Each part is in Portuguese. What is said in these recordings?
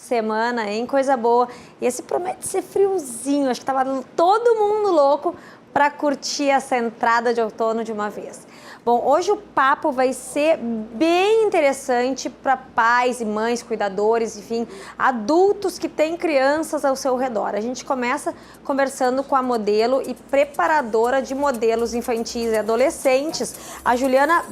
Semana, hein? Coisa boa. E esse promete ser friozinho. Acho que tava todo mundo louco para curtir essa entrada de outono de uma vez. Bom, hoje o papo vai ser bem interessante para pais e mães, cuidadores, enfim, adultos que têm crianças ao seu redor. A gente começa conversando com a modelo e preparadora de modelos infantis e adolescentes, a Juliana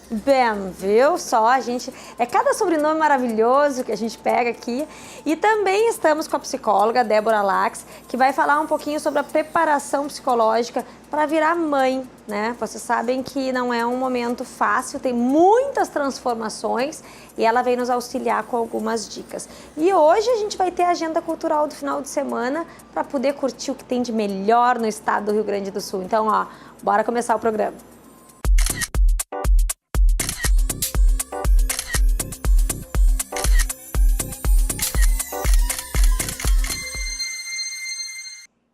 Bem, viu? Só a gente... É cada sobrenome maravilhoso que a gente pega aqui. E também estamos com a psicóloga Débora Lax, que vai falar um pouquinho sobre a preparação psicológica para virar mãe, né? Vocês sabem que não é um momento fácil, tem muitas transformações e ela vem nos auxiliar com algumas dicas. E hoje a gente vai ter a agenda cultural do final de semana para poder curtir o que tem de melhor no estado do Rio Grande do Sul. Então, ó, bora começar o programa.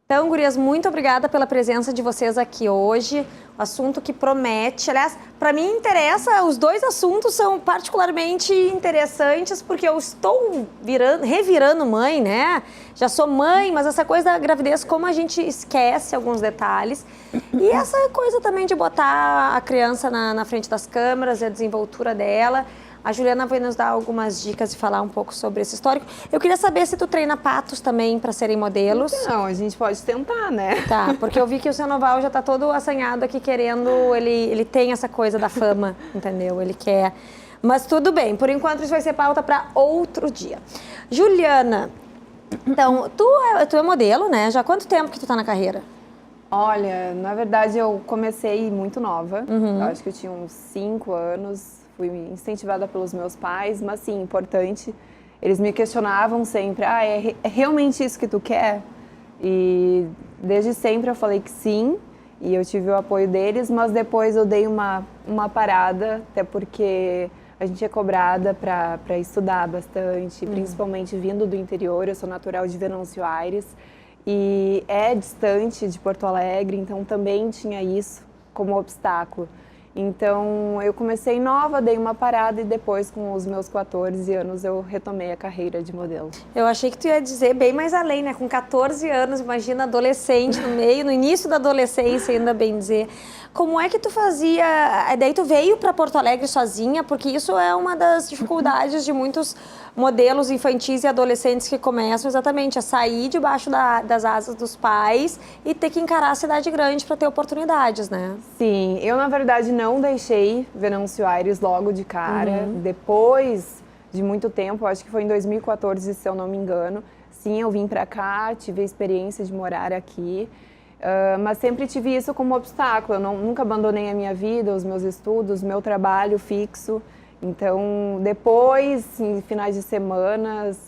Então, gurias, muito obrigada pela presença de vocês aqui hoje. Assunto que promete. Aliás, para mim interessa, os dois assuntos são particularmente interessantes porque eu estou revirando mãe, né? Já sou mãe, mas essa coisa da gravidez, como a gente esquece alguns detalhes. E essa coisa também de botar a criança na frente das câmeras e a desenvoltura dela. A Juliana vai nos dar algumas dicas e falar um pouco sobre esse histórico. Eu queria saber se tu treina patos também para serem modelos. Não, a gente pode tentar, né? Tá, porque eu vi que o seu Noval já tá todo assanhado aqui querendo, ele tem essa coisa da fama, entendeu? Ele quer. Mas tudo bem, por enquanto isso vai ser pauta para outro dia. Juliana, então, tu é modelo, né? Já há quanto tempo que tu tá na carreira? Olha, na verdade eu comecei muito nova. Eu acho que eu tinha uns 5 anos. Fui incentivada pelos meus pais, mas sim, importante. Eles me questionavam sempre, é realmente isso que tu quer? E desde sempre eu falei que sim, e eu tive o apoio deles, mas depois eu dei uma parada, até porque a gente é cobrada para estudar bastante, principalmente vindo do interior. Eu sou natural de Venâncio Aires e é distante de Porto Alegre, então também tinha isso como obstáculo. Então, eu comecei nova, dei uma parada e depois, com os meus 14 anos, eu retomei a carreira de modelo. Eu achei que tu ia dizer bem mais além, né? Com 14 anos, imagina, adolescente no início da adolescência, ainda bem dizer. Como é que tu fazia? Daí tu veio para Porto Alegre sozinha, porque isso é uma das dificuldades de muitos modelos infantis e adolescentes que começam exatamente a sair debaixo das asas dos pais e ter que encarar a cidade grande para ter oportunidades, né? Sim, eu na verdade não deixei Venâncio Aires logo de cara. Depois de muito tempo, acho que foi em 2014, se eu não me engano, sim, eu vim para cá, tive a experiência de morar aqui. Mas sempre tive isso como obstáculo. Eu nunca abandonei a minha vida, os meus estudos, meu trabalho fixo. Então, depois, em finais de semanas,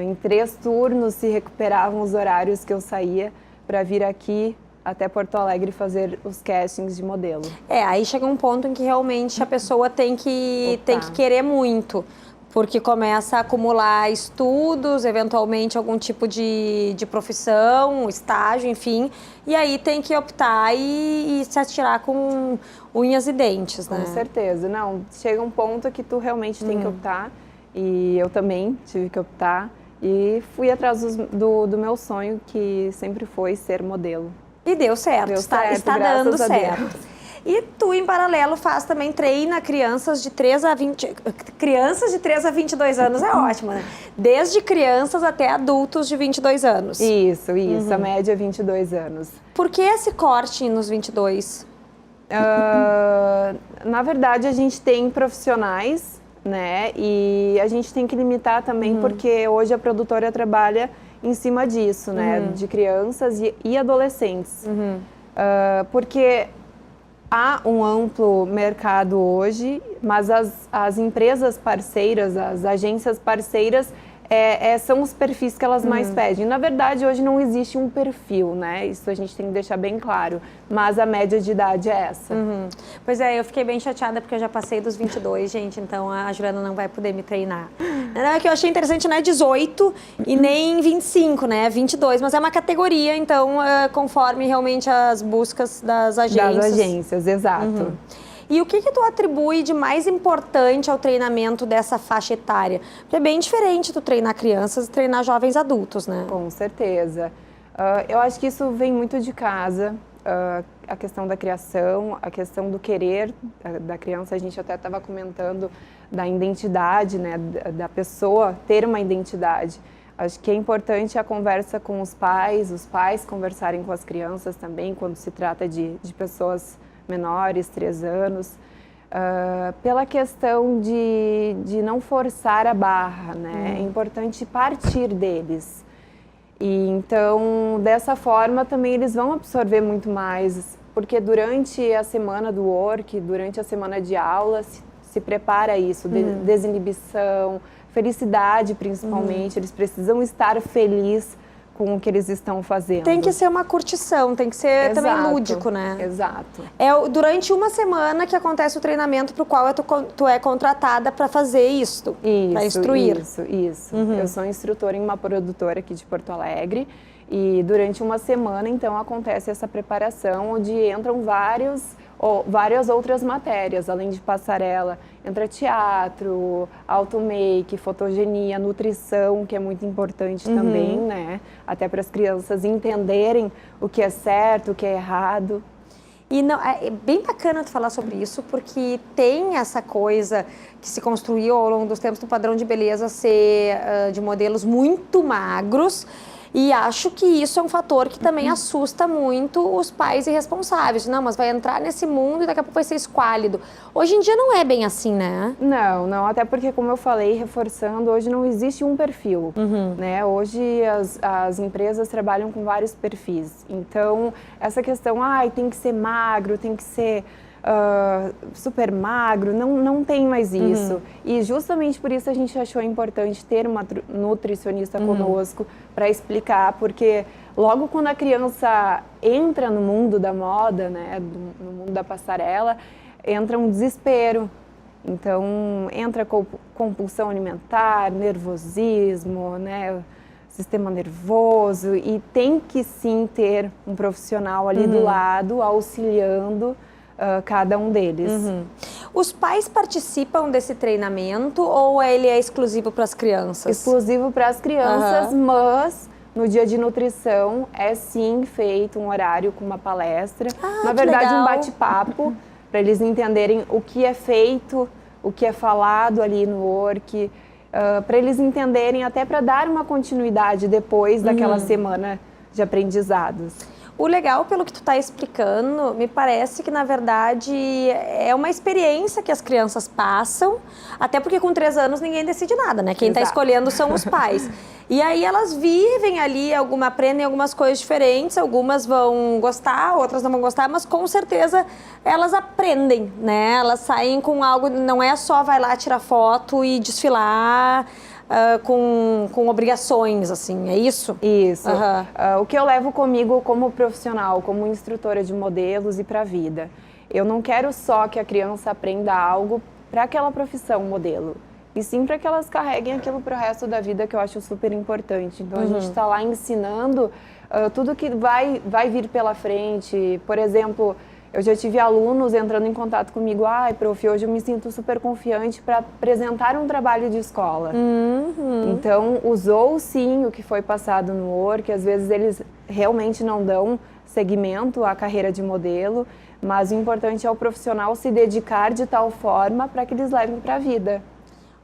em 3 turnos, se recuperavam os horários que eu saía para vir aqui até Porto Alegre fazer os castings de modelo. Aí chega um ponto em que realmente a pessoa tem que querer muito. Porque começa a acumular estudos, eventualmente algum tipo de profissão, estágio, enfim. E aí tem que optar e se atirar com unhas e dentes, né? Com certeza. Não, chega um ponto que tu realmente tem que optar. E eu também tive que optar. E fui atrás do meu sonho, que sempre foi ser modelo. E deu certo, está dando certo. E tu, em paralelo, treina crianças de 3 a 20... Crianças de 3 a 22 anos é ótimo, né? Desde crianças até adultos de 22 anos. Isso. A média é 22 anos. Por que esse corte nos 22? Na verdade, a gente tem profissionais, né? E a gente tem que limitar também, porque hoje a produtora trabalha em cima disso, né? De crianças e adolescentes. Porque há um amplo mercado hoje, mas as empresas parceiras, as agências parceiras, são os perfis que elas mais pedem. Na verdade, hoje não existe um perfil, né? Isso a gente tem que deixar bem claro. Mas a média de idade é essa. Pois é, eu fiquei bem chateada porque eu já passei dos 22, gente. Então a Juliana não vai poder me treinar. O que eu achei interessante não é 18 e nem 25, né? 22, mas é uma categoria, então conforme realmente as buscas das agências. Das agências, exato. E o que tu atribui de mais importante ao treinamento dessa faixa etária? Porque é bem diferente tu treinar crianças e treinar jovens adultos, né? Com certeza. Eu acho que isso vem muito de casa, a questão da criação, a questão do querer da criança. A gente até estava comentando da identidade, né, da pessoa ter uma identidade. Acho que é importante a conversa com os pais conversarem com as crianças também, quando se trata de pessoas menores, 3 anos, pela questão de não forçar a barra, né? É importante partir deles. E então, dessa forma, também eles vão absorver muito mais, porque durante a semana do work, durante a semana de aula, se prepara isso, desinibição, felicidade principalmente, eles precisam estar felizes com o que eles estão fazendo. Tem que ser uma curtição, tem que ser também lúdico, né? Exato. É durante uma semana que acontece o treinamento para o qual tu é contratada para fazer isto, para instruir. Isso. Eu sou instrutora em uma produtora aqui de Porto Alegre e durante uma semana, então, acontece essa preparação onde entram várias outras matérias, além de passarela, entra teatro, automake, fotogenia, nutrição, que é muito importante também, né? Até para as crianças entenderem o que é certo, o que é errado. E não, é bem bacana tu falar sobre isso, porque tem essa coisa que se construiu ao longo dos tempos do padrão de beleza ser de modelos muito magros. E acho que isso é um fator que também assusta muito os pais irresponsáveis. Não, mas vai entrar nesse mundo e daqui a pouco vai ser esquálido. Hoje em dia não é bem assim, né? Não. Até porque, como eu falei, reforçando, hoje não existe um perfil, né? Hoje as empresas trabalham com vários perfis. Então, essa questão, tem que ser magro, tem que ser super magro, não tem mais isso. E justamente por isso a gente achou importante ter uma nutricionista conosco para explicar, porque logo quando a criança entra no mundo da moda, né, no mundo da passarela, entra um desespero. Então, entra compulsão alimentar, nervosismo, né, sistema nervoso, e tem que sim ter um profissional ali do lado, auxiliando cada um deles. Os pais participam desse treinamento ou ele é exclusivo para as crianças? Exclusivo para as crianças, mas no dia de nutrição é sim feito um horário com uma palestra. Na verdade, um bate-papo para eles entenderem o que é feito, o que é falado ali no work, para eles entenderem, até para dar uma continuidade depois daquela semana de aprendizados. O legal, pelo que tu está explicando, me parece que, na verdade, é uma experiência que as crianças passam, até porque com 3 anos ninguém decide nada, né? Quem está escolhendo são os pais. E aí elas vivem ali, aprendem algumas coisas diferentes, algumas vão gostar, outras não vão gostar, mas com certeza elas aprendem, né? Elas saem com algo, não é só vai lá tirar foto e desfilar com obrigações, assim, é isso? Isso. O que eu levo comigo como profissional, como instrutora de modelos e para a vida. Eu não quero só que a criança aprenda algo para aquela profissão modelo, e sim para que elas carreguem aquilo para o resto da vida, que eu acho super importante. Então, a gente está lá ensinando tudo que vai vir pela frente. Por exemplo, eu já tive alunos entrando em contato comigo, prof, hoje eu me sinto super confiante para apresentar um trabalho de escola. Então, usou sim o que foi passado no work, às vezes eles realmente não dão seguimento à carreira de modelo, mas o importante é o profissional se dedicar de tal forma para que eles levem para a vida.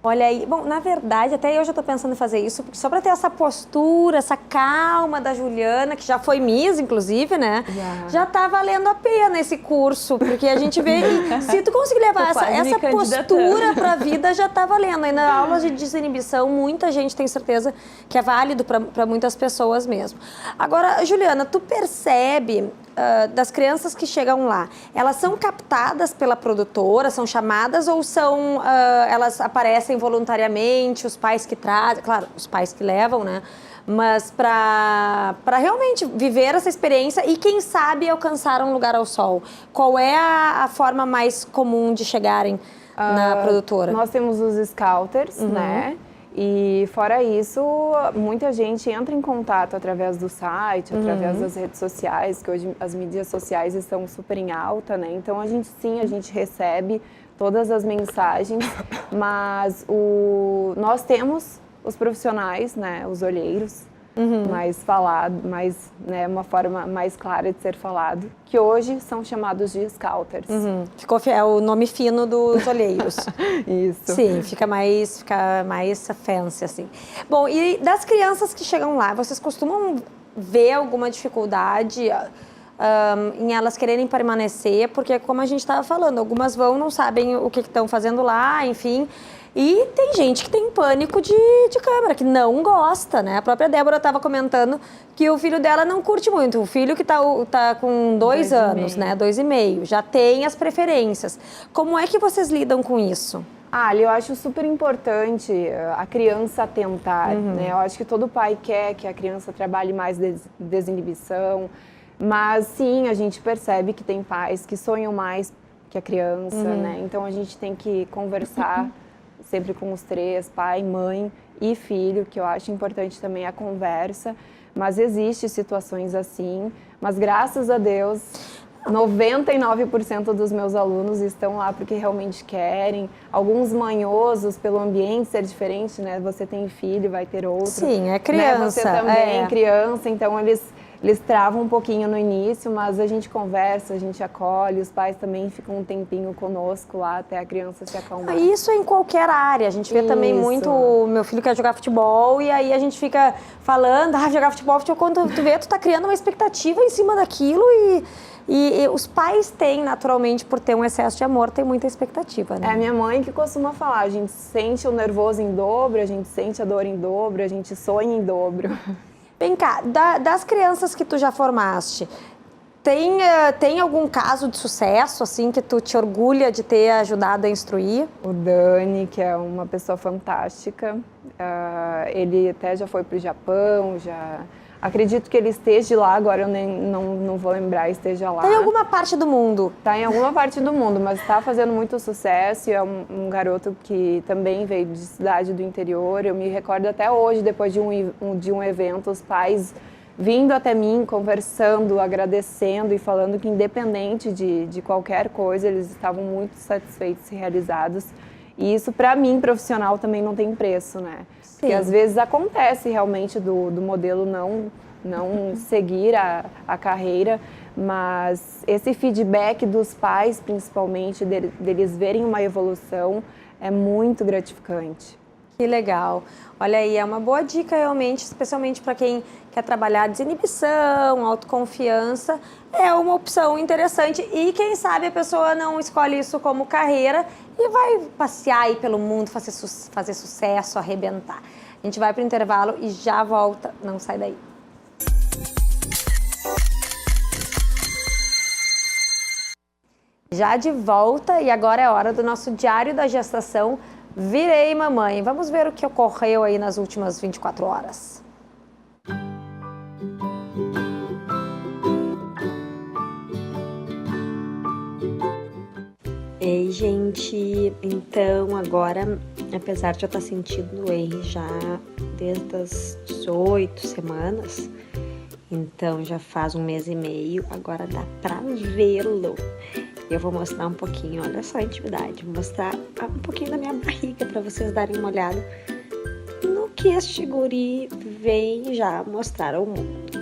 Olha aí, bom, na verdade, até eu já estou pensando em fazer isso, porque só para ter essa postura, essa calma da Juliana, que já foi Miss, inclusive, né? Já tá valendo a pena esse curso, porque a gente vê, se tu conseguir levar essa postura para a vida, já tá valendo. Aí na aula de desinibição, muita gente tem certeza que é válido para muitas pessoas mesmo. Agora, Juliana, tu percebe das crianças que chegam lá, elas são captadas pela produtora, são chamadas ou elas aparecem voluntariamente, os pais que trazem, claro, os pais que levam, né? Mas para realmente viver essa experiência e, quem sabe, alcançar um lugar ao sol. Qual é a forma mais comum de chegarem na produtora? Nós temos os scouters, né? E fora isso, muita gente entra em contato através do site, através das redes sociais, que hoje as mídias sociais estão super em alta, né? Então a gente recebe todas as mensagens, mas nós temos os profissionais, né, os olheiros, mais falado, né, uma forma mais clara de ser falado, que hoje são chamados de scouters. É o nome fino dos olheiros. Isso. Sim, fica mais fancy, assim. Bom, e das crianças que chegam lá, vocês costumam ver alguma dificuldade em elas quererem permanecer? Porque, como a gente estava falando, algumas vão, não sabem o que estão fazendo lá, enfim. E tem gente que tem pânico de câmera, que não gosta, né? A própria Débora estava comentando que o filho dela não curte muito. O filho que tá com 2 anos, né? 2,5, já tem as preferências. Como é que vocês lidam com isso? Eu acho super importante a criança tentar, né? Eu acho que todo pai quer que a criança trabalhe mais desinibição, mas sim, a gente percebe que tem pais que sonham mais que a criança, né? Então a gente tem que conversar sempre com os 3, pai, mãe e filho, que eu acho importante também a conversa, mas existe situações assim, mas graças a Deus 99% dos meus alunos estão lá porque realmente querem, alguns manhosos pelo ambiente ser diferente, né? Você tem filho, vai ter outro. Sim, é criança. Né? Você também é criança, então eles travam um pouquinho no início, mas a gente conversa, a gente acolhe, os pais também ficam um tempinho conosco lá até a criança se acalmar. Isso em qualquer área, a gente vê também muito, o meu filho quer jogar futebol e aí a gente fica falando, jogar futebol, quando tu vê, tu tá criando uma expectativa em cima daquilo e os pais têm, naturalmente, por ter um excesso de amor, tem muita expectativa, né? É a minha mãe que costuma falar, a gente sente o nervoso em dobro, a gente sente a dor em dobro, a gente sonha em dobro. Vem cá, das crianças que tu já formaste, tem algum caso de sucesso, assim, que tu te orgulha de ter ajudado a instruir? O Dani, que é uma pessoa fantástica, ele até já foi para o Japão, acredito que ele esteja lá, agora eu não vou lembrar, esteja lá. Tá em alguma parte do mundo? Tá em alguma parte do mundo, mas está fazendo muito sucesso e é um garoto que também veio de cidade do interior. Eu me recordo até hoje, depois de um evento, os pais vindo até mim, conversando, agradecendo e falando que independente de qualquer coisa, eles estavam muito satisfeitos e realizados. E isso, para mim, profissional, também não tem preço, né? Sim. Porque às vezes acontece realmente do modelo não seguir a carreira, mas esse feedback dos pais, principalmente, deles verem uma evolução, é muito gratificante. Que legal. Olha aí, é uma boa dica realmente, especialmente para quem quer trabalhar desinibição, autoconfiança. É uma opção interessante e quem sabe a pessoa não escolhe isso como carreira e vai passear aí pelo mundo, fazer sucesso, arrebentar. A gente vai para o intervalo e já volta. Não sai daí. Já de volta e agora é a hora do nosso Diário da Gestação. Virei mamãe. Vamos ver o que ocorreu aí nas últimas 24 horas. Ei, gente, então agora, apesar de eu estar sentindo o R já desde as 18 semanas, então já faz 1 mês e meio, agora dá pra vê-lo. Eu vou mostrar um pouquinho, olha só a intimidade, vou mostrar um pouquinho da minha barriga para vocês darem uma olhada no que este guri vem já mostrar ao mundo.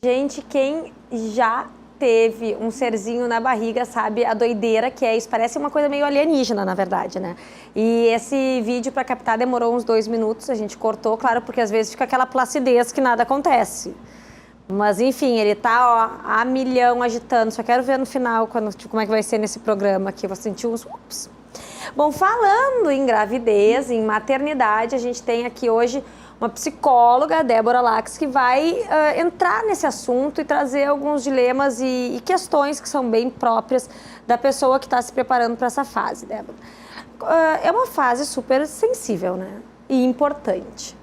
Gente, quem já teve um serzinho na barriga sabe a doideira que é isso. Parece uma coisa meio alienígena, na verdade, né? E esse vídeo para captar demorou uns 2 minutos, a gente cortou, claro, porque às vezes fica aquela placidez que nada acontece. Mas, enfim, ele tá, ó, a milhão agitando. Só quero ver no final como é que vai ser nesse programa aqui. Eu vou sentir uns... Ups. Bom, falando em gravidez, em maternidade, a gente tem aqui hoje uma psicóloga, Débora Lax, que vai entrar nesse assunto e trazer alguns dilemas e questões que são bem próprias da pessoa que está se preparando para essa fase, Débora. É uma fase super sensível, né? E importante.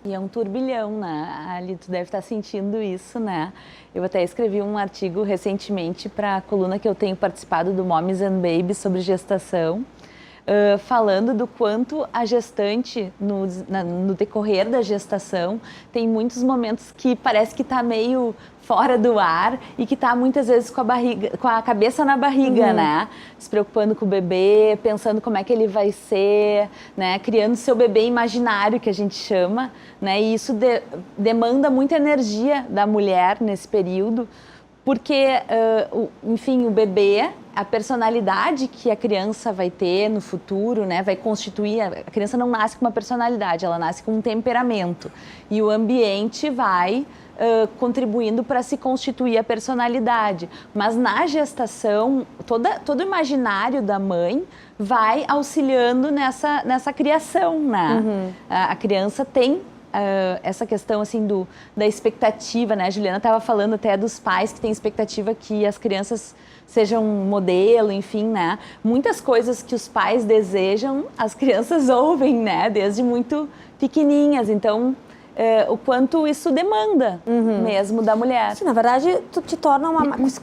E é um turbilhão, né? Ali tu deve estar sentindo isso, né? Eu até escrevi um artigo recentemente para a coluna que eu tenho participado do Moms and Babies sobre gestação, falando do quanto a gestante, no decorrer da gestação, tem muitos momentos que parece que está meio fora do ar e que está muitas vezes com a cabeça na barriga, né? Se preocupando com o bebê, pensando como é que ele vai ser, né? Criando seu bebê imaginário, que a gente chama, né? E isso demanda muita energia da mulher nesse período, porque, enfim, o bebê, a personalidade que a criança vai ter no futuro, né, vai constituir, a criança não nasce com uma personalidade, ela nasce com um temperamento. E o ambiente vai contribuindo para se constituir a personalidade. Mas na gestação, todo o imaginário da mãe vai auxiliando nessa criação, né? A criança tem essa questão assim da expectativa, né? A Juliana estava falando até dos pais que têm expectativa que as crianças sejam um modelo, enfim, né? Muitas coisas que os pais desejam, as crianças ouvem, né? Desde muito pequenininhas. Então, o quanto isso demanda mesmo da mulher. Sim, na verdade, tu te torna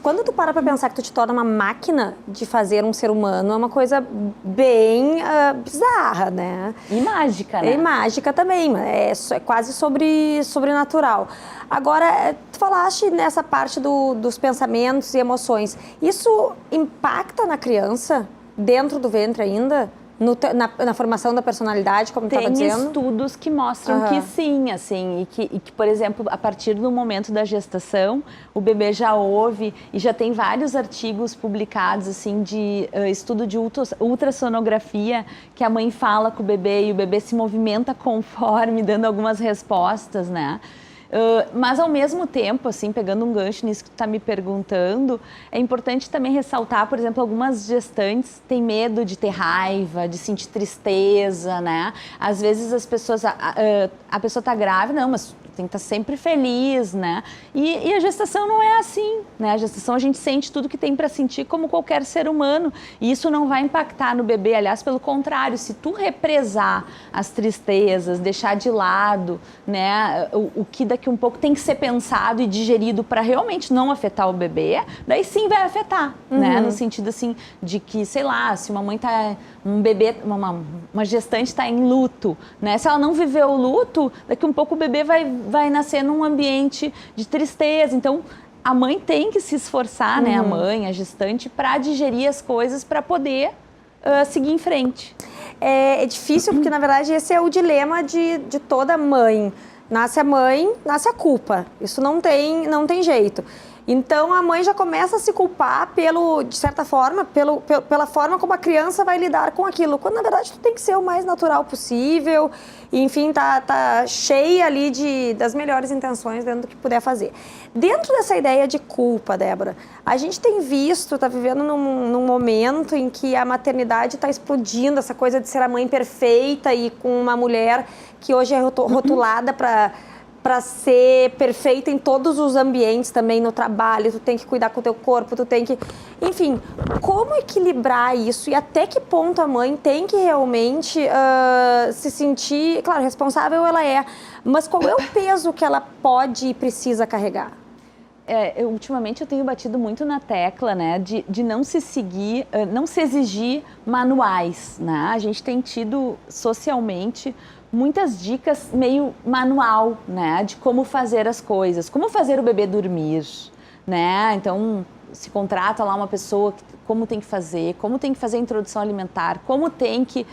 quando tu para pensar que tu te torna uma máquina de fazer um ser humano, é uma coisa bem bizarra, né? E mágica, né? E mágica também, é quase sobrenatural. Agora, tu falaste nessa parte dos pensamentos e emoções. Isso impacta na criança, dentro do ventre ainda? Na formação da personalidade, como estava dizendo? Tem estudos que mostram que sim, assim, e que, por exemplo, a partir do momento da gestação, o bebê já ouve, e já tem vários artigos publicados, assim, de estudo de ultrassonografia, que a mãe fala com o bebê e o bebê se movimenta conforme, dando algumas respostas, né? Mas ao mesmo tempo, assim, pegando um gancho nisso que tu está me perguntando, é importante também ressaltar, por exemplo, algumas gestantes têm medo de ter raiva, de sentir tristeza, né? Às vezes as pessoas, a pessoa está grávida, não, mas tem que estar sempre feliz, né? E a gestação não é assim, né? A gestação a gente sente tudo que tem para sentir como qualquer ser humano, e isso não vai impactar no bebê, aliás, pelo contrário, se tu represar as tristezas, deixar de lado, né, o que daqui um pouco tem que ser pensado e digerido para realmente não afetar o bebê, daí sim vai afetar, né? No sentido assim de que, sei lá, se uma mãe tá, um bebê, uma gestante está em luto, né? Se ela não viveu o luto, daqui um pouco o bebê vai nascer num ambiente de tristeza. Então, a mãe tem que se esforçar, né? A mãe, a gestante, para digerir as coisas para poder seguir em frente. É difícil porque, na verdade, esse é o dilema de toda mãe. Nasce a mãe, nasce a culpa. Isso não tem jeito. Então, a mãe já começa a se culpar de certa forma, pela forma como a criança vai lidar com aquilo. Quando, na verdade, tu tem que ser o mais natural possível. E, enfim, tá cheia ali das melhores intenções dentro do que puder fazer. Dentro dessa ideia de culpa, Débora, a gente tem visto, tá vivendo num momento em que a maternidade está explodindo, essa coisa de ser a mãe perfeita e com uma mulher que hoje é rotulada para ser perfeita em todos os ambientes também, no trabalho, tu tem que cuidar com o teu corpo, tu tem que... Enfim, como equilibrar isso e até que ponto a mãe tem que realmente se sentir... Claro, responsável ela é, mas qual é o peso que ela pode e precisa carregar? Ultimamente eu tenho batido muito na tecla, né, de não se seguir, não se exigir manuais, né? A gente tem tido socialmente muitas dicas meio manual, né, de como fazer as coisas, como fazer o bebê dormir, né? Então se contrata lá uma pessoa como tem que fazer a introdução alimentar, como tem que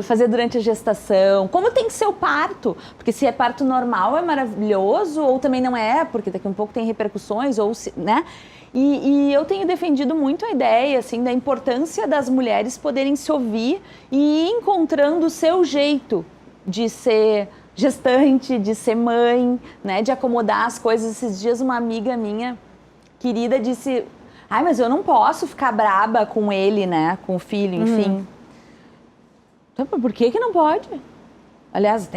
fazer durante a gestação, como tem que ser o parto, porque se é parto normal é maravilhoso ou também não é, porque daqui a um pouco tem repercussões, ou se, né? E eu tenho defendido muito a ideia, assim, da importância das mulheres poderem se ouvir e ir encontrando o seu jeito de ser gestante, de ser mãe, né, de acomodar as coisas. Esses dias uma amiga minha querida disse, ai, mas eu não posso ficar braba com ele, né, com o filho, enfim. Então, por que não pode? Aliás,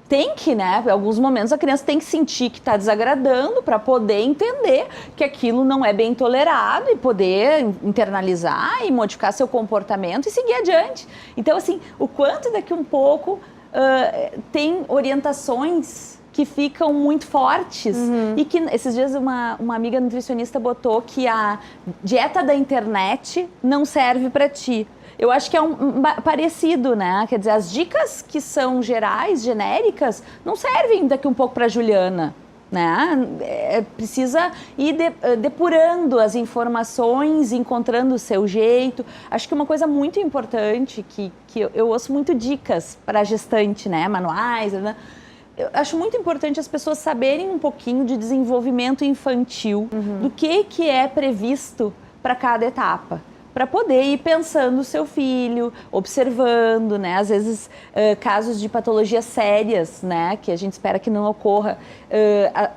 tem que, né? Em alguns momentos a criança tem que sentir que está desagradando para poder entender que aquilo não é bem tolerado e poder internalizar e modificar seu comportamento e seguir adiante. Então, assim, o quanto daqui um pouco tem orientações que ficam muito fortes e que esses dias uma amiga nutricionista botou que a dieta da internet não serve para ti. Eu acho que é parecido, né? Quer dizer, as dicas que são gerais, genéricas, não servem daqui um pouco para a Juliana, né? Precisa ir depurando as informações, encontrando o seu jeito. Acho que uma coisa muito importante, que eu ouço muito dicas para a gestante, né? Manuais, né? Eu acho muito importante as pessoas saberem um pouquinho de desenvolvimento infantil, do que é previsto para cada etapa, para poder ir pensando o seu filho, observando, né? Às vezes, casos de patologias sérias, né? Que a gente espera que não ocorra.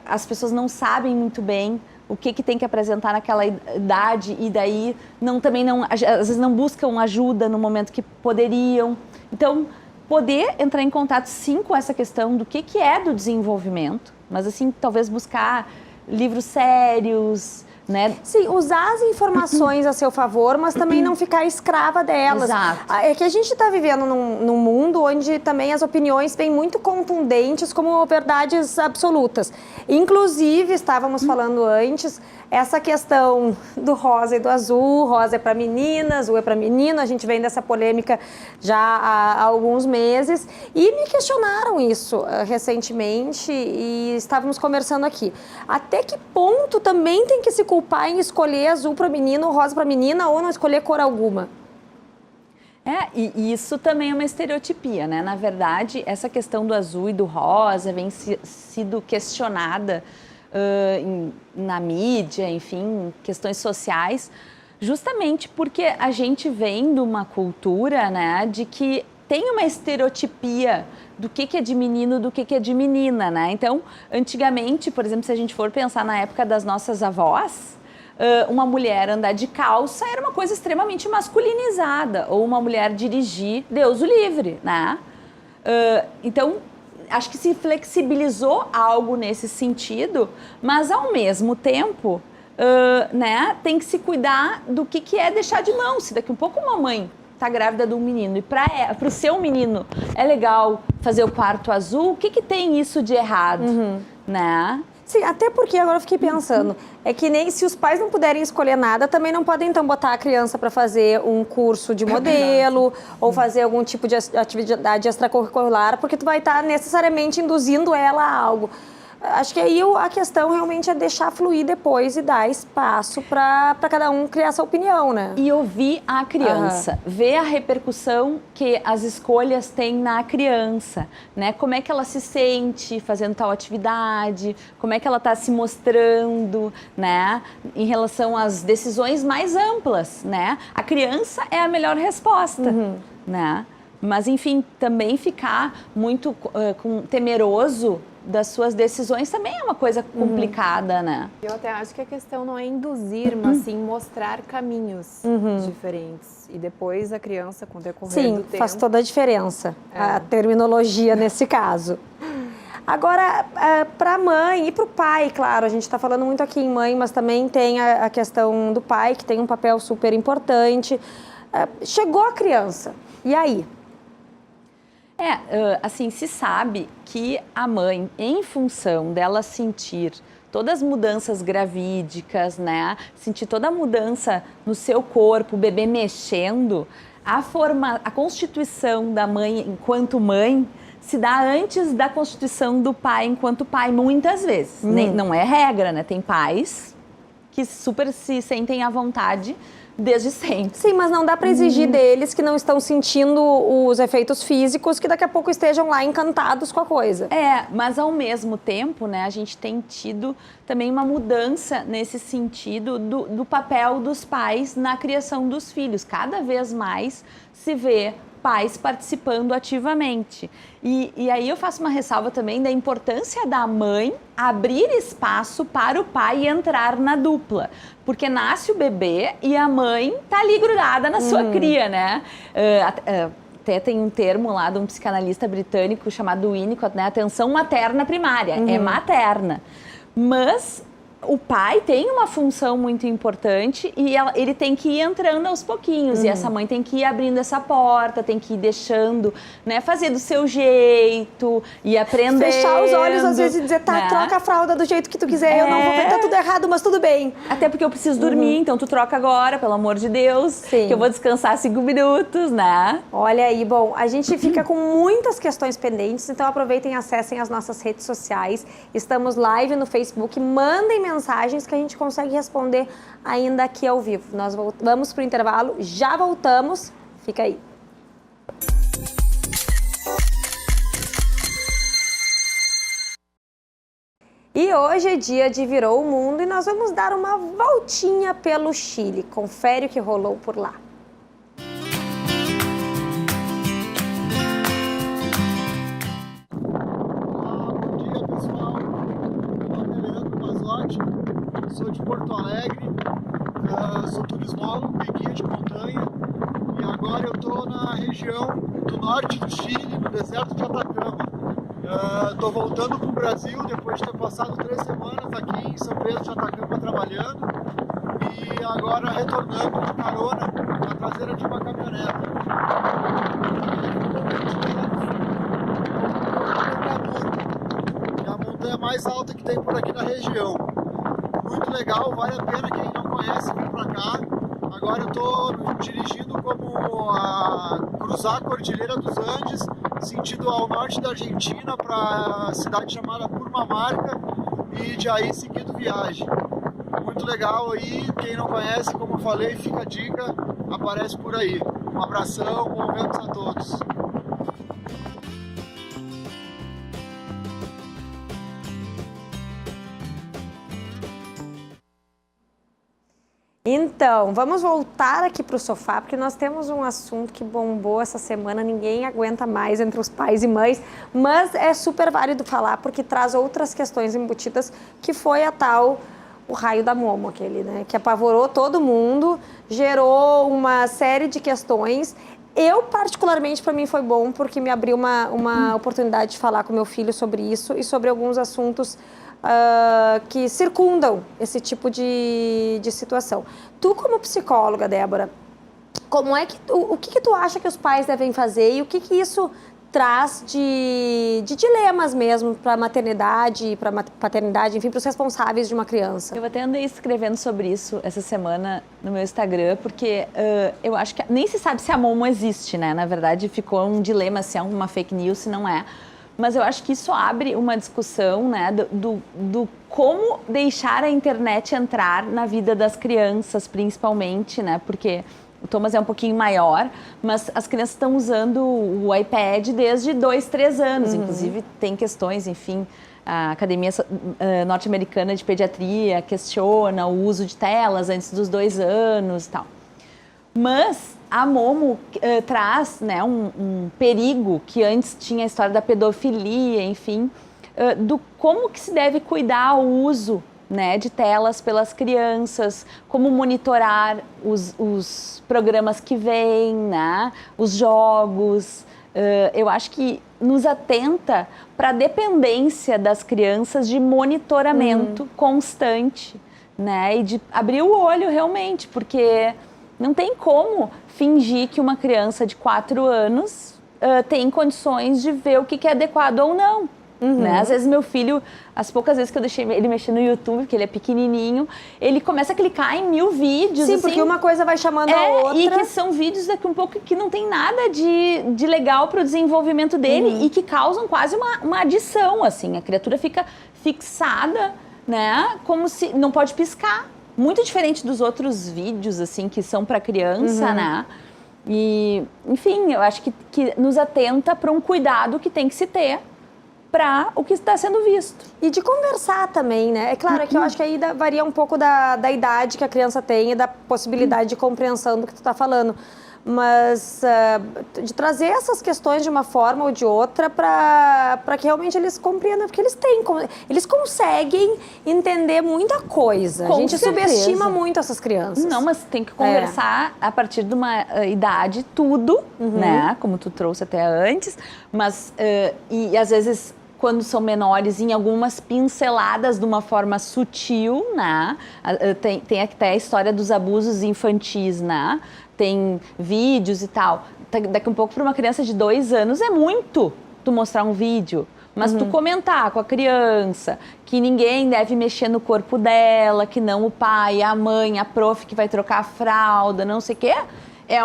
As pessoas não sabem muito bem o que tem que apresentar naquela idade e daí às vezes não buscam ajuda no momento que poderiam. Então, poder entrar em contato, sim, com essa questão do que é do desenvolvimento, mas, assim, talvez buscar livros sérios, né? Sim, usar as informações a seu favor, mas também não ficar escrava delas. Exato. É que a gente está vivendo num mundo onde também as opiniões vêm muito contundentes como verdades absolutas. Inclusive, estávamos falando antes, essa questão do rosa e do azul, rosa é para menina, azul é para menino, a gente vem dessa polêmica já há alguns meses e me questionaram isso recentemente e estávamos conversando aqui. Até que ponto também tem que se culpar em escolher azul para menino, rosa para menina ou não escolher cor alguma? E isso também é uma estereotipia, né? Na verdade, essa questão do azul e do rosa vem sido questionada na mídia, enfim, questões sociais, justamente porque a gente vem de uma cultura, né, de que tem uma estereotipia do que é de menino, do que é de menina, né? Então, antigamente, por exemplo, se a gente for pensar na época das nossas avós, uma mulher andar de calça era uma coisa extremamente masculinizada, ou uma mulher dirigir, Deus o livre, né? Então, acho que se flexibilizou algo nesse sentido, mas ao mesmo tempo, né, tem que se cuidar do que é deixar de mão. Se daqui um pouco uma mãe está grávida de um menino e para o seu menino é legal fazer o quarto azul, o que tem isso de errado, né? Sim, até porque agora eu fiquei pensando, é que nem se os pais não puderem escolher nada, também não podem então botar a criança para fazer um curso de modelo ou fazer algum tipo de atividade extracurricular, porque tu vai estar necessariamente induzindo ela a algo. Acho que aí a questão realmente é deixar fluir depois e dar espaço para cada um criar sua opinião, né? E ouvir a criança, ver a repercussão que as escolhas têm na criança, né? Como é que ela se sente fazendo tal atividade, como é que ela está se mostrando, né? Em relação às decisões mais amplas, né? A criança é a melhor resposta, né? Mas, enfim, também ficar muito temeroso das suas decisões também é uma coisa complicada, né? Eu até acho que a questão não é induzir, mas sim mostrar caminhos diferentes. E depois a criança, com o decorrer do tempo... Sim, faz toda a diferença, a terminologia nesse caso. Agora, para a mãe e para o pai, claro, a gente está falando muito aqui em mãe, mas também tem a questão do pai, que tem um papel super importante. Chegou a criança, e aí? Assim, se sabe que a mãe, em função dela sentir todas as mudanças gravídicas, né, sentir toda a mudança no seu corpo, o bebê mexendo, a constituição da mãe enquanto mãe se dá antes da constituição do pai enquanto pai, muitas vezes. Não é regra, né? Tem pais que super se sentem à vontade, desde sempre. Sim, mas não dá para exigir deles que não estão sentindo os efeitos físicos, que daqui a pouco estejam lá encantados com a coisa. Mas ao mesmo tempo, né, a gente tem tido também uma mudança nesse sentido do papel dos pais na criação dos filhos. Cada vez mais se vê pais participando ativamente. E aí eu faço uma ressalva também da importância da mãe abrir espaço para o pai entrar na dupla. Porque nasce o bebê e a mãe tá ali grudada na sua cria, né? Até tem um termo lá de um psicanalista britânico chamado Winnicott, né? Atenção materna primária, é materna. Mas o pai tem uma função muito importante e ele tem que ir entrando aos pouquinhos. E essa mãe tem que ir abrindo essa porta, tem que ir deixando, né, fazer do seu jeito e aprendendo. Fechar os olhos às vezes e dizer, tá, né? Troca a fralda do jeito que tu quiser, eu não vou ver, tá tudo errado, mas tudo bem. Até porque eu preciso dormir, então tu troca agora, pelo amor de Deus. Sim. Que eu vou descansar 5 minutos, né? Olha aí, bom, a gente fica com muitas questões pendentes, então aproveitem e acessem as nossas redes sociais. Estamos live no Facebook, mandem mensagens que a gente consegue responder ainda aqui ao vivo. Nós vamos para o intervalo, já voltamos, fica aí. E hoje é dia de Virou o Mundo e nós vamos dar uma voltinha pelo Chile. Confere o que rolou por lá. Sou de Porto Alegre, sou turismólogo e guia de montanha e agora eu estou na região do norte do Chile, no deserto de Atacama. Estou voltando para o Brasil depois de ter passado 3 semanas aqui em São Pedro de Atacama trabalhando e agora retornando de carona na traseira de uma caminhoneta. É a montanha mais alta que tem por aqui na região. Muito legal, vale a pena quem não conhece vir para cá. Agora eu estou dirigindo como a cruzar a Cordilheira dos Andes, sentido ao norte da Argentina, para a cidade chamada Purmamarca e de aí seguindo viagem. Muito legal aí, quem não conhece, como eu falei, fica a dica, aparece por aí. Um abração, bom ventos a todos. Então, vamos voltar aqui para o sofá, porque nós temos um assunto que bombou essa semana, ninguém aguenta mais entre os pais e mães, mas é super válido falar, porque traz outras questões embutidas, que foi o raio da Momo, aquele, né, que apavorou todo mundo, gerou uma série de questões. Eu, particularmente, para mim foi bom, porque me abriu uma oportunidade de falar com meu filho sobre isso e sobre alguns assuntos que circundam esse tipo de situação. Tu, como psicóloga, Débora, como é que o que tu acha que os pais devem fazer e o que isso traz de dilemas mesmo para a maternidade, para a paternidade, enfim, para os responsáveis de uma criança? Eu até andei escrevendo sobre isso essa semana no meu Instagram, porque eu acho que nem se sabe se a Momo existe, né? Na verdade, ficou um dilema se é uma fake news, se não é. Mas eu acho que isso abre uma discussão, né, do como deixar a internet entrar na vida das crianças, principalmente, né, porque o Thomas é um pouquinho maior, mas as crianças estão usando o iPad desde 2, 3 anos, inclusive tem questões, enfim, a Academia Norte-Americana de Pediatria questiona o uso de telas antes dos 2 anos e tal. Mas a Momo traz, né, um perigo que antes tinha a história da pedofilia, enfim, do como que se deve cuidar o uso, né, de telas pelas crianças, como monitorar os programas que vêm, né, os jogos. Eu acho que nos atenta para a dependência das crianças de monitoramento constante, né, e de abrir o olho realmente, porque não tem como fingir que uma criança de 4 anos tem condições de ver o que é adequado ou não. Né? Às vezes meu filho, as poucas vezes que eu deixei ele mexer no YouTube, porque ele é pequenininho, ele começa a clicar em 1000 vídeos. Sim, assim, porque uma coisa vai chamando a outra. E que são vídeos daqui um pouco que não tem nada de legal para o desenvolvimento dele e que causam quase uma adição, assim. A criatura fica fixada, né? Como se não pode piscar. muito diferente dos outros vídeos, assim, que são para criança, né? E, enfim, eu acho que nos atenta para um cuidado que tem que se ter para o que está sendo visto. E de conversar também, né? É claro que eu acho que aí varia um pouco da idade que a criança tem e da possibilidade de compreensão do que tu está falando. Mas de trazer essas questões de uma forma ou de outra para que realmente eles compreendam, porque eles conseguem entender muita coisa. Com a gente certeza. Subestima muito essas crianças. Não, mas tem que conversar a partir de uma idade tudo, né? Como tu trouxe até antes, mas e às vezes quando são menores, em algumas pinceladas de uma forma sutil, né? Tem até a história dos abusos infantis, né? Tem vídeos e tal. Daqui um pouco, para uma criança de 2 anos, é muito tu mostrar um vídeo. Mas tu comentar com a criança que ninguém deve mexer no corpo dela, que não o pai, a mãe, a prof que vai trocar a fralda, não sei o quê. É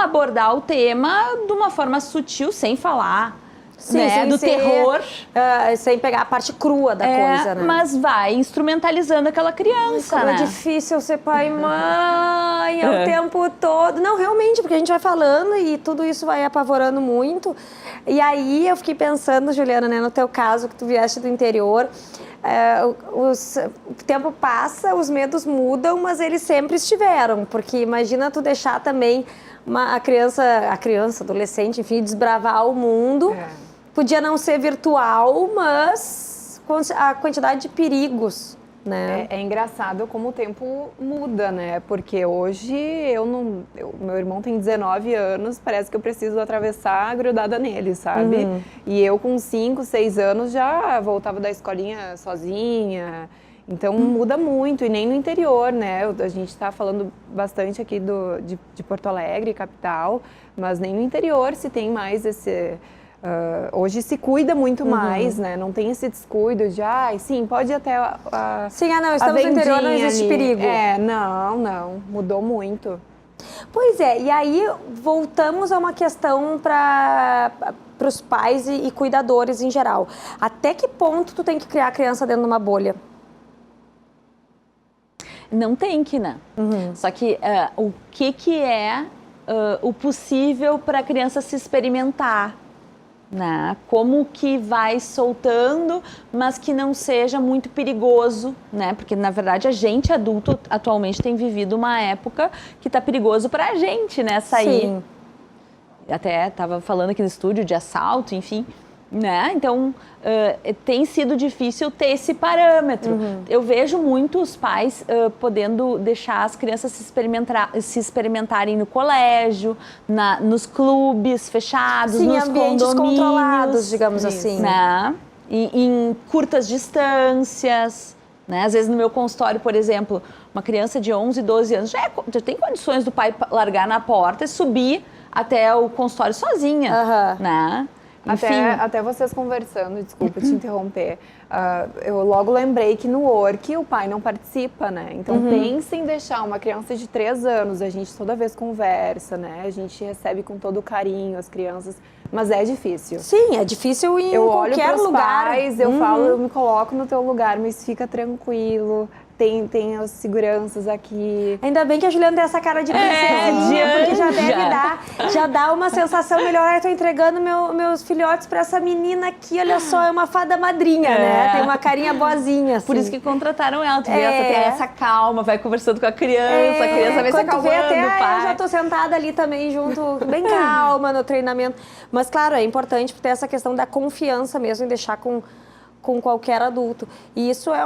abordar o tema de uma forma sutil, sem falar. Sim, né? Do terror. Sem pegar a parte crua da coisa, né? Mas vai instrumentalizando aquela criança, Como né? é difícil ser pai e mãe o tempo todo. Não, realmente, porque a gente vai falando e tudo isso vai apavorando muito. E aí eu fiquei pensando, Juliana, né, no teu caso, que tu vieste do interior, o tempo passa, os medos mudam, mas eles sempre estiveram. Porque imagina tu deixar também a criança, adolescente, enfim, desbravar o mundo. Podia não ser virtual, mas a quantidade de perigos, né? É engraçado como o tempo muda, né? Porque hoje meu irmão tem 19 anos, parece que eu preciso atravessar grudada nele, sabe? E eu com 5, 6 anos já voltava da escolinha sozinha. Então muda muito, e nem no interior, né? A gente está falando bastante aqui de Porto Alegre, capital, mas nem no interior se tem mais esse... hoje se cuida muito mais, né? Não tem esse descuido de, sim, pode ir até Sim, não, estamos no interior, não existe perigo. Não, mudou muito. Pois é, e aí voltamos a uma questão para os pais e cuidadores em geral. Até que ponto tu tem que criar a criança dentro de uma bolha? Não tem que, né? Só que o que é o possível para a criança se experimentar? Né? Como que vai soltando, mas que não seja muito perigoso, né? Porque, na verdade, a gente adulto atualmente tem vivido uma época que tá perigoso pra gente, né? Sair. Sim. Até tava falando aqui no estúdio de assalto, enfim, né? Então, tem sido difícil ter esse parâmetro. Eu vejo muitos pais podendo deixar as crianças se experimentarem no colégio, nos clubes fechados, Sim, nos ambientes condomínios, controlados, digamos assim. né? Em curtas distâncias. Né? Às vezes no meu consultório, por exemplo, uma criança de 11, 12 anos já tem condições do pai largar na porta e subir até o consultório sozinha, né? Até vocês conversando, desculpa te interromper, eu logo lembrei que no work o pai não participa, né? Então pensa em deixar uma criança de 3 anos, a gente toda vez conversa, né? A gente recebe com todo carinho as crianças, mas é difícil. Sim, é difícil em qualquer lugar. Pais, eu falo, eu me coloco no teu lugar, mas fica tranquilo. Tem as seguranças aqui. Ainda bem que a Juliana tem essa cara de princesinha, porque já deve já dá uma sensação melhor. Eu tô entregando meus filhotes pra essa menina aqui, olha só, é uma fada madrinha, né? Tem uma carinha boazinha, assim. Por isso que contrataram ela, tu vê, tem essa calma, vai conversando com a criança vai se acalmando, pai. Eu já tô sentada ali também junto, bem calma no treinamento. Mas claro, é importante ter essa questão da confiança mesmo, em deixar com qualquer adulto. E isso é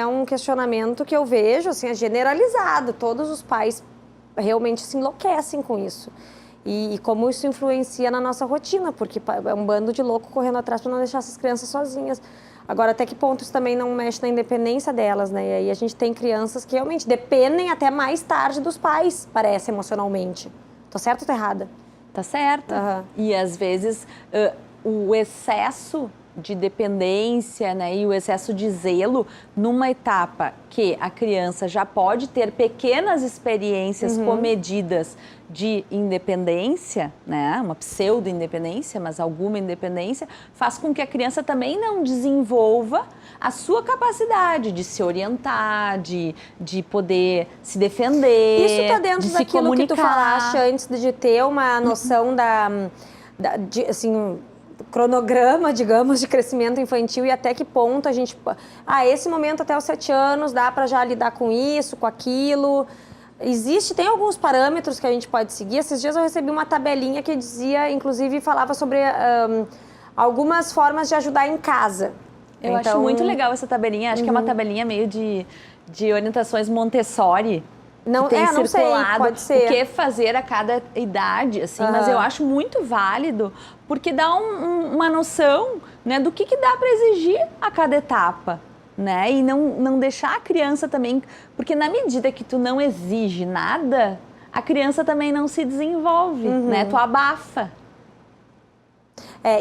um questionamento que eu vejo, assim, é generalizado. Todos os pais realmente se enlouquecem com isso. E como isso influencia na nossa rotina, porque é um bando de louco correndo atrás para não deixar essas crianças sozinhas. Agora, até que ponto isso também não mexe na independência delas, né? E aí a gente tem crianças que realmente dependem até mais tarde dos pais, parece, emocionalmente. Tô certa ou tô errada? Tá certa. E às vezes o excesso de dependência, né, e o excesso de zelo numa etapa que a criança já pode ter pequenas experiências comedidas de independência, né, uma pseudo-independência, mas alguma independência, faz com que a criança também não desenvolva a sua capacidade de se orientar, de poder se defender, Isso está dentro de se daquilo comunicar. que tu falaste antes de ter uma noção assim, cronograma, digamos, de crescimento infantil e até que ponto a gente... esse momento até os 7 anos dá para já lidar com isso, com aquilo. Tem alguns parâmetros que a gente pode seguir. Esses dias eu recebi uma tabelinha que dizia, inclusive, falava sobre algumas formas de ajudar em casa. Eu acho muito legal essa tabelinha. Acho que é uma tabelinha meio de orientações Montessori. Não, que tem não sei, pode ser. O que fazer a cada idade, assim. Mas eu acho muito válido, porque dá uma noção, né, do que dá para exigir a cada etapa. Né? E não deixar a criança também... Porque na medida que tu não exige nada, a criança também não se desenvolve, né? Tu abafa.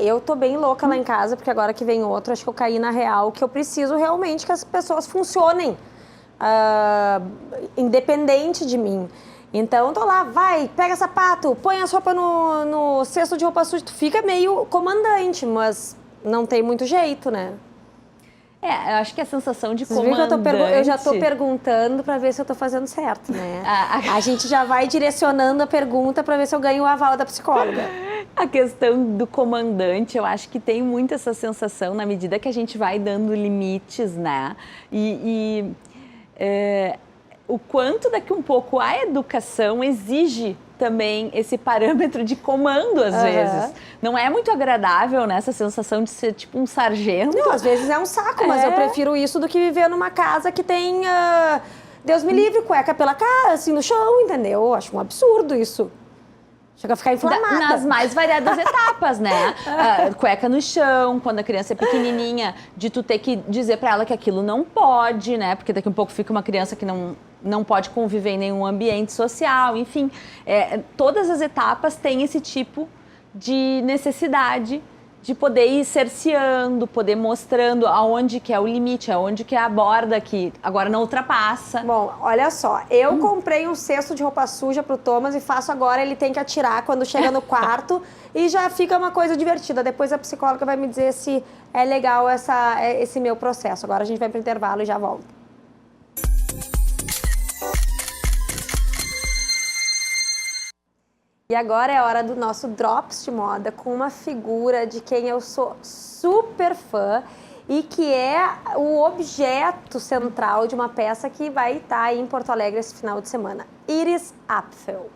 Eu tô bem louca lá em casa, porque agora que vem outro, acho que eu caí na real, que eu preciso realmente que as pessoas funcionem, independente de mim. Então, eu tô lá, vai, pega sapato, põe as roupas no cesto de roupa suja, tu fica meio comandante, mas não tem muito jeito, né? Eu acho que a sensação de Vocês viram comandante... que eu já tô perguntando para ver se eu tô fazendo certo, né? A gente já vai direcionando a pergunta para ver se eu ganho o aval da psicóloga. A questão do comandante, eu acho que tem muito essa sensação na medida que a gente vai dando limites, né? O quanto daqui um pouco a educação exige também esse parâmetro de comando, às vezes. Não é muito agradável, né, essa sensação de ser tipo um sargento. Não, às vezes é um saco, mas eu prefiro isso do que viver numa casa que tem, Deus me livre, cueca pela cara, assim, no chão, entendeu? Eu acho um absurdo isso. Chega a ficar inflamada. Nas mais variadas etapas, né? Cueca no chão, quando a criança é pequenininha, de tu ter que dizer pra ela que aquilo não pode, né? Porque daqui um pouco fica uma criança que não pode conviver em nenhum ambiente social, enfim. Todas as etapas têm esse tipo de necessidade de poder ir cerceando, poder mostrando aonde que é o limite, aonde que é a borda que agora não ultrapassa. Bom, olha só, eu comprei um cesto de roupa suja pro Thomas e faço agora, ele tem que atirar quando chega no quarto e já fica uma coisa divertida. Depois a psicóloga vai me dizer se é legal esse meu processo. Agora a gente vai pro intervalo e já volta. E agora é a hora do nosso Drops de Moda com uma figura de quem eu sou super fã e que é o objeto central de uma peça que vai estar aí em Porto Alegre esse final de semana. Iris Apfel.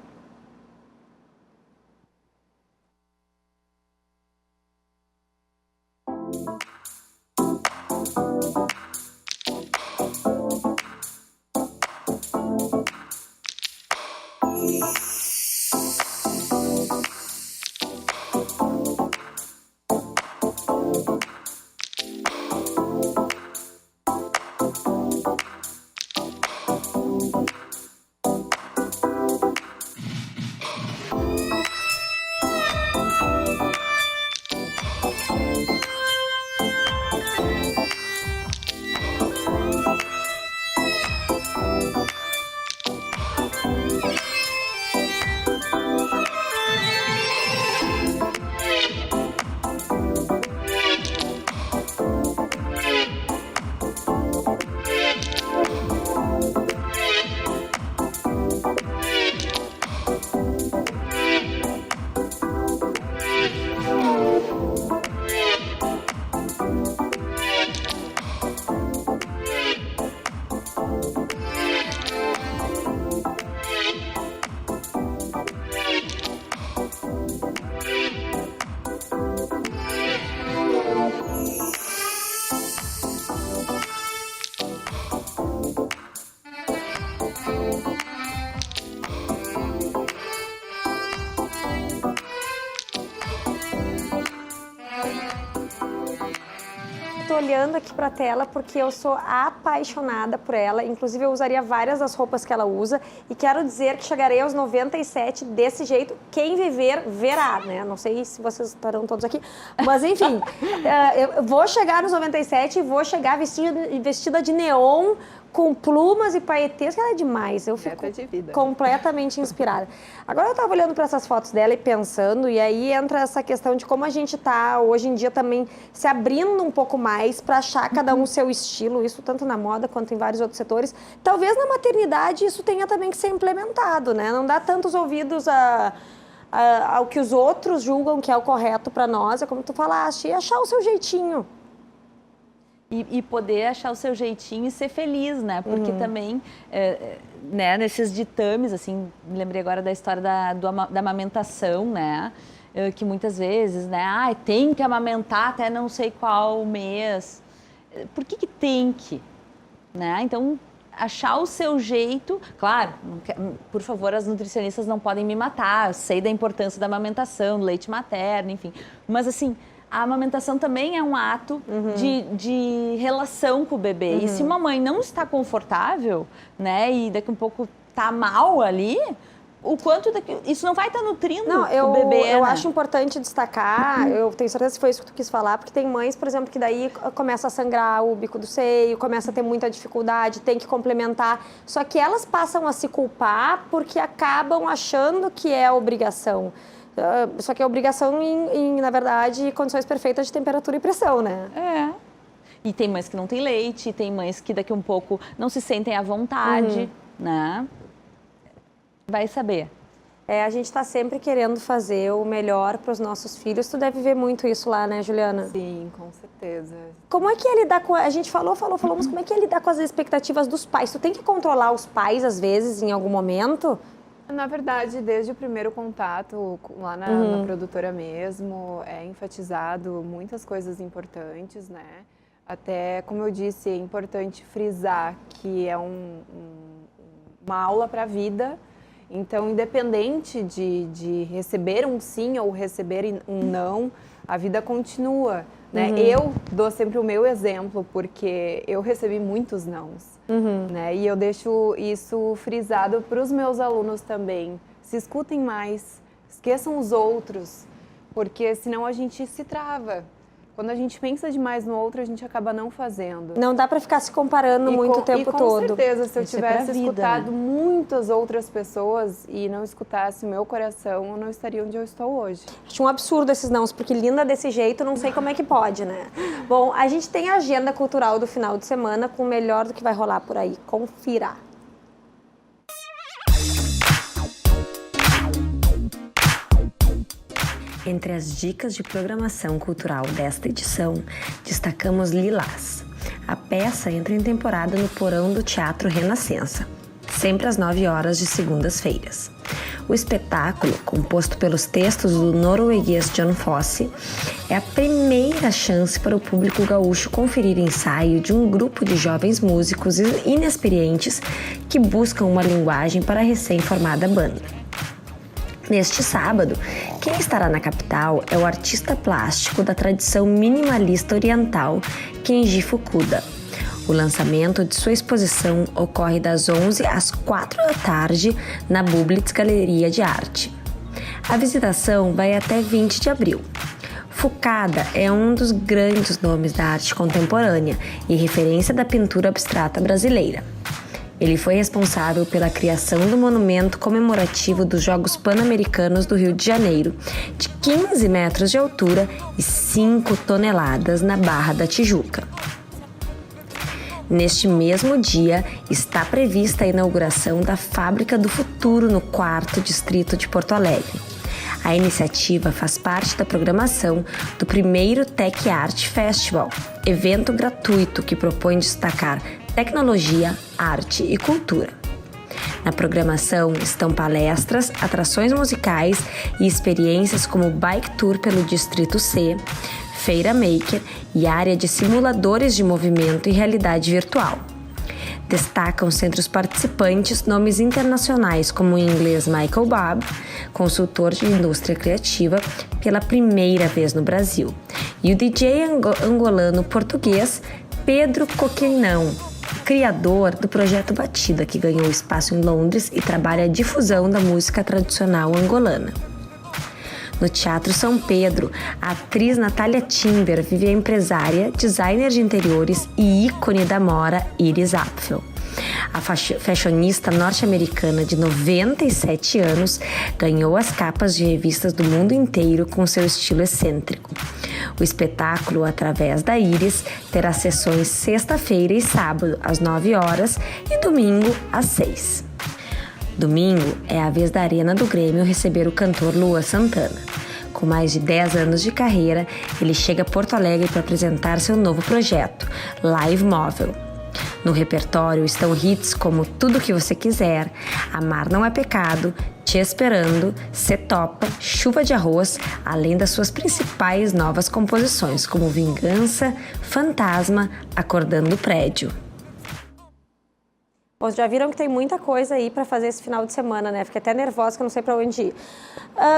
Olhando aqui para a tela porque eu sou apaixonada por ela. Inclusive, eu usaria várias das roupas que ela usa. E quero dizer que chegarei aos 97 desse jeito. Quem viver, verá, né? Não sei se vocês estarão todos aqui. Mas, enfim, eu vou chegar nos 97 e vou chegar vestida de neon, com plumas e paetês, que ela é demais. Eu fico completamente inspirada. Agora eu estava olhando para essas fotos dela e pensando, e aí entra essa questão de como a gente está hoje em dia também se abrindo um pouco mais para achar cada um o seu estilo, isso tanto na moda quanto em vários outros setores. Talvez na maternidade isso tenha também que ser implementado, né? Não dá tantos ouvidos ao que os outros julgam que é o correto para nós, é como tu falaste, e achar o seu jeitinho. E poder achar o seu jeitinho e ser feliz, né? Porque também, né, nesses ditames, assim, me lembrei agora da história da amamentação, né? Que muitas vezes, né? Tem que amamentar até não sei qual mês. Por que tem que? Né? Então, achar o seu jeito... Claro, por favor, as nutricionistas não podem me matar. Eu sei da importância da amamentação, do leite materno, enfim. Mas, assim... A amamentação também é um ato de relação com o bebê. E se uma mãe não está confortável, né, e daqui um pouco tá mal ali, o quanto isso não vai estar nutrindo o bebê. Eu né? acho importante destacar, eu tenho certeza que foi isso que tu quis falar, porque tem mães, por exemplo, que daí começa a sangrar o bico do seio, começa a ter muita dificuldade, tem que complementar. Só que elas passam a se culpar porque acabam achando que é obrigação. Só que é obrigação na verdade, condições perfeitas de temperatura e pressão, né? E tem mães que não têm leite, tem mães que daqui um pouco não se sentem à vontade, né? Vai saber. A gente está sempre querendo fazer o melhor para os nossos filhos. Tu deve ver muito isso lá, né, Juliana? Sim, com certeza. Como é que é lidar com... A gente falou, mas como é que é lidar com as expectativas dos pais? Tu tem que controlar os pais, às vezes, em algum momento? Na verdade, desde o primeiro contato lá na produtora mesmo, é enfatizado muitas coisas importantes, né? Até, como eu disse, é importante frisar que é uma aula para a vida. Então, independente de receber um sim ou receber um não, a vida continua, né? Eu dou sempre o meu exemplo, porque eu recebi muitos nãos, né? E eu deixo isso frisado para os meus alunos também. Se escutem mais, esqueçam os outros, porque senão a gente se trava. Quando a gente pensa demais no outro, a gente acaba não fazendo. Não dá para ficar se comparando muito o tempo todo. E com certeza, se eu tivesse escutado né? muitas outras pessoas e não escutasse o meu coração, eu não estaria onde eu estou hoje. Acho um absurdo esses nãos, porque linda desse jeito, não sei como é que pode, né? Bom, a gente tem a agenda cultural do final de semana com o melhor do que vai rolar por aí. Confira! Entre as dicas de programação cultural desta edição, destacamos Lilás. A peça entra em temporada no porão do Teatro Renascença, sempre às 9 horas de segundas-feiras. O espetáculo, composto pelos textos do norueguês John Fosse, é a primeira chance para o público gaúcho conferir ensaio de um grupo de jovens músicos inexperientes que buscam uma linguagem para a recém-formada banda. Neste sábado, quem estará na capital é o artista plástico da tradição minimalista oriental, Kenji Fukuda. O lançamento de sua exposição ocorre das 11 às 4 da tarde na Bublitz Galeria de Arte. A visitação vai até 20 de abril. Fukuda é um dos grandes nomes da arte contemporânea e referência da pintura abstrata brasileira. Ele foi responsável pela criação do monumento comemorativo dos Jogos Pan-Americanos do Rio de Janeiro, de 15 metros de altura e 5 toneladas na Barra da Tijuca. Neste mesmo dia, está prevista a inauguração da Fábrica do Futuro no 4º Distrito de Porto Alegre. A iniciativa faz parte da programação do primeiro Tech Art Festival, evento gratuito que propõe destacar tecnologia, arte e cultura. Na programação estão palestras, atrações musicais e experiências como Bike Tour pelo Distrito C, Feira Maker e área de simuladores de movimento e realidade virtual. Destacam-se entre os participantes nomes internacionais como o inglês Michael Babb, consultor de indústria criativa pela primeira vez no Brasil, e o DJ angolano-português Pedro Coquinão, criador do Projeto Batida, que ganhou espaço em Londres e trabalha a difusão da música tradicional angolana. No Teatro São Pedro, a atriz Natália Timber vive a empresária, designer de interiores e ícone da moda Iris Apfel. A fashionista norte-americana de 97 anos ganhou as capas de revistas do mundo inteiro com seu estilo excêntrico. O espetáculo, através da Iris, terá sessões sexta-feira e sábado às 9 horas e domingo às 6. Domingo é a vez da Arena do Grêmio receber o cantor Luan Santana. Com mais de 10 anos de carreira, ele chega a Porto Alegre para apresentar seu novo projeto, Live Móvel. No repertório estão hits como Tudo Que Você Quiser, Amar Não É Pecado, Te Esperando, Cê Topa, Chuva de Arroz, além das suas principais novas composições, como Vingança, Fantasma, Acordando o Prédio. Vocês já viram que tem muita coisa aí para fazer esse final de semana, né? Fiquei até nervosa que eu não sei para onde ir.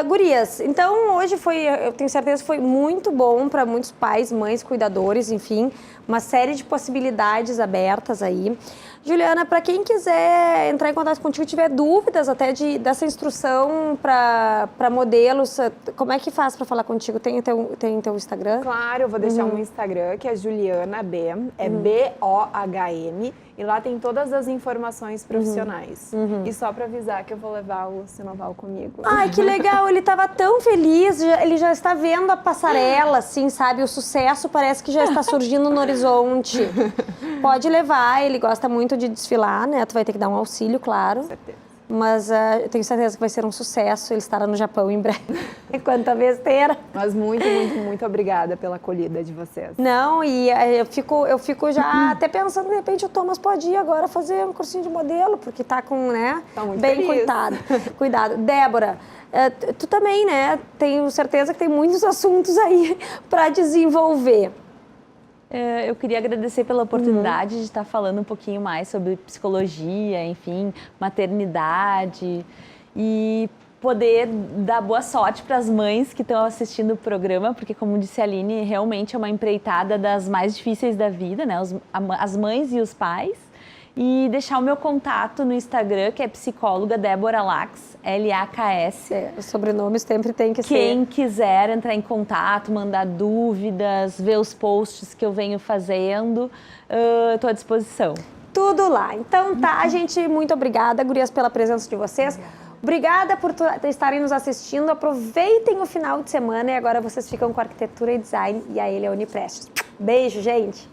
Gurias, então hoje eu tenho certeza que foi muito bom para muitos pais, mães, cuidadores, enfim, uma série de possibilidades abertas aí. Juliana, para quem quiser entrar em contato contigo, tiver dúvidas até dessa instrução para modelos, como é que faz para falar contigo? Tem teu Instagram? Claro, eu vou deixar um Instagram que é Juliana B, é BOHM, e lá tem todas as informações profissionais. E só para avisar que eu vou levar o Sinoval comigo. Ai, que legal, ele estava tão feliz, ele já está vendo a passarela, assim, sabe? O sucesso parece que já está surgindo no horizonte. Pode levar, ele gosta muito de desfilar, né? Tu vai ter que dar um auxílio, claro. Com certeza. Mas eu tenho certeza que vai ser um sucesso, ele estará no Japão em breve. Quanta besteira. Mas muito obrigada pela acolhida de vocês. Não, e eu fico já até pensando, de repente o Thomas pode ir agora fazer um cursinho de modelo, porque tá com, né, tá muito bem feliz. Cuidado. Débora, tu também, né, tenho certeza que tem muitos assuntos aí para desenvolver. Eu queria agradecer pela oportunidade de estar falando um pouquinho mais sobre psicologia, enfim, maternidade e poder dar boa sorte para as mães que estão assistindo o programa, porque, como disse a Aline, realmente é uma empreitada das mais difíceis da vida, né? As mães e os pais. E deixar o meu contato no Instagram, que é psicóloga Débora Lax, L-A-K-S. Os sobrenomes sempre tem que ser. Quem quiser entrar em contato, mandar dúvidas, ver os posts que eu venho fazendo, estou à disposição. Tudo lá. Então tá, gente, muito obrigada, gurias, pela presença de vocês. Obrigada por estarem nos assistindo. Aproveitem o final de semana e agora vocês ficam com Arquitetura e Design e a Eleone Prestes. Beijo, gente!